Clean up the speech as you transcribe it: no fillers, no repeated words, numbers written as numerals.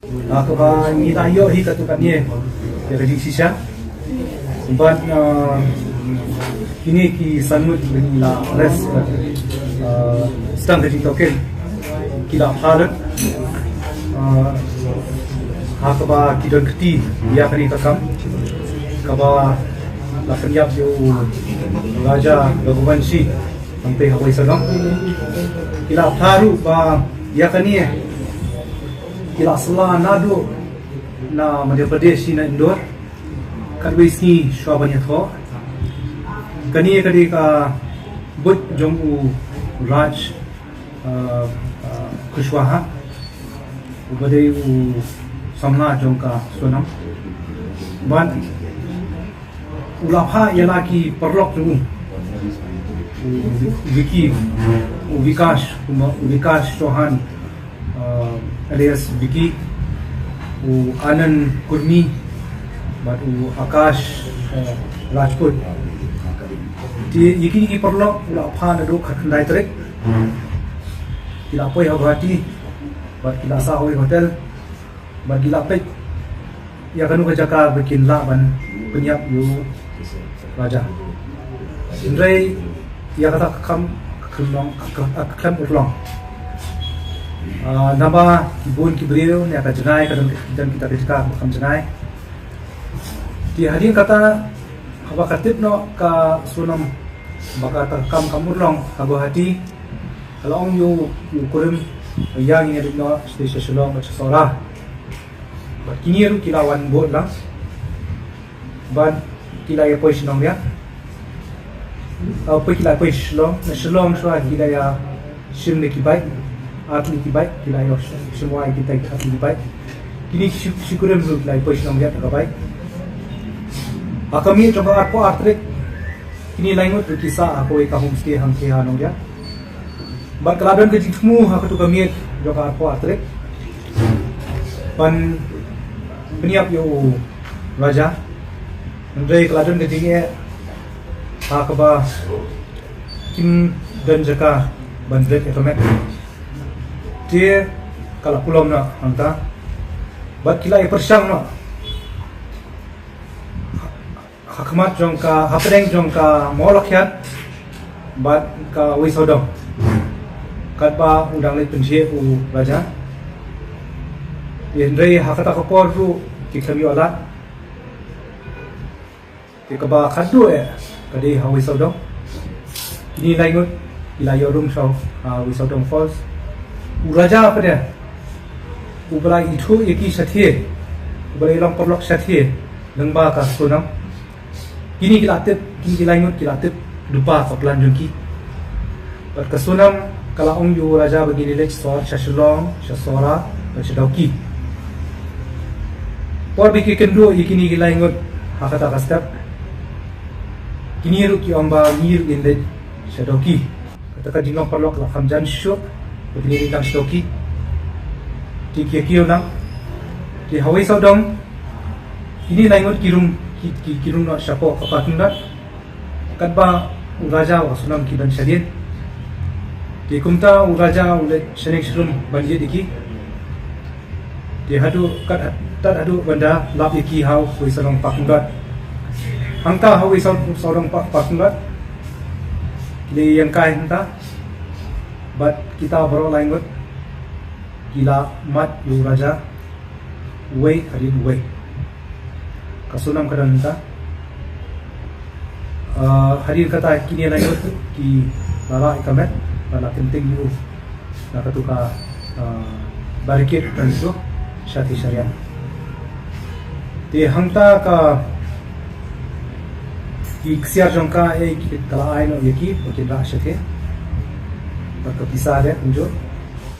Kaba ni tayo hi katukan ni ya kaji sisa but ini ki sanmut la res stang kaji token kila halat kaba kidon keti ya kani takam kaba la penyap yo raja Raghuvanshi sampai hawai sagam kila haru ba ya kani kila sela nadu na Madhya Pradesh na Indore kadwisi shwabanya tho kani kadi ka but jomu raj Kushwaha ubade u samna jongka sonam ban ulapha yalaki perlok tu Vicky Vikas Chauhan alias Vicky Anand Kurmi but Akash Rajput ti yiki perlo la pha na do khandai trek kila poi hawati but kila sa hoi hotel but kila pek ya kanu ka jaka bikin la ban penyap yu raja indrai ya kata kam kam urlong nama ibun kibril ni akan jenai kadang dan kita ketika makam jenai di hari kata haba katib no ka sunam baka kam kamurlong hago hati kalau ong yu kurim yang ini no station shalom baca surah kini ru kilawan bot lah ban kila ya pois nong dia apa kila pois shalom surah kila ya sim ni kibai atli kibai kila yo semua kita atli kibai kini syukurim lu kila pois nong dia tak baik kami coba apa artrek ini lain tu kisah aku ika homestay hang ke hanong dia bat keladan ke jitmu aku tu kami coba apa artrek pan peniap yo raja Andrei keladan ke tinggi akaba kim dan jaka bandret etomek dia kalau pulau na hangta bat kila e persang no hakmat jongka hapdeng jongka molakyat bat ka wisodom katba udang le pensie u raja yendrei hakata kapor ru kikami olat kikaba khadu kadi hawi sodom ini lainut ila yorum shaw wisodom falls u raja pada ubra itu yaki sathie ubra long perlok sathie lengba ka sunam kini kilatip kini lainut kilatip dupa kaplan jongki bat kasunam kala ong yu raja bagi lek so shashlong shasora shadauki por biki kendo yikini gilaingut hakata kastap kini ru ki amba ngir inde shadauki kata dinong perlok la khamjan shu bagi dang shadauki ti kiyo nang ti hawai sodom ini laingut kirung no syapo kapatunda katba uraja wa sunam kidan shadin di kumta uraja ule shenek shrum banjir diki di hadu kat tat hadu banda lap iki hau wi salong pakundat hangta hau wi salong pakundat li yang kai hangta bat kita baro laingut kila mat uraja wei hadin wei kasunam kadang kita hadir kata kini lain ki lala ikamet lala penting yu nak tuka barikit dan itu syati syariah di hangta ka ki ksiar jongka ki kala aino yaki mungkin dah syati tak bisa ada unjuk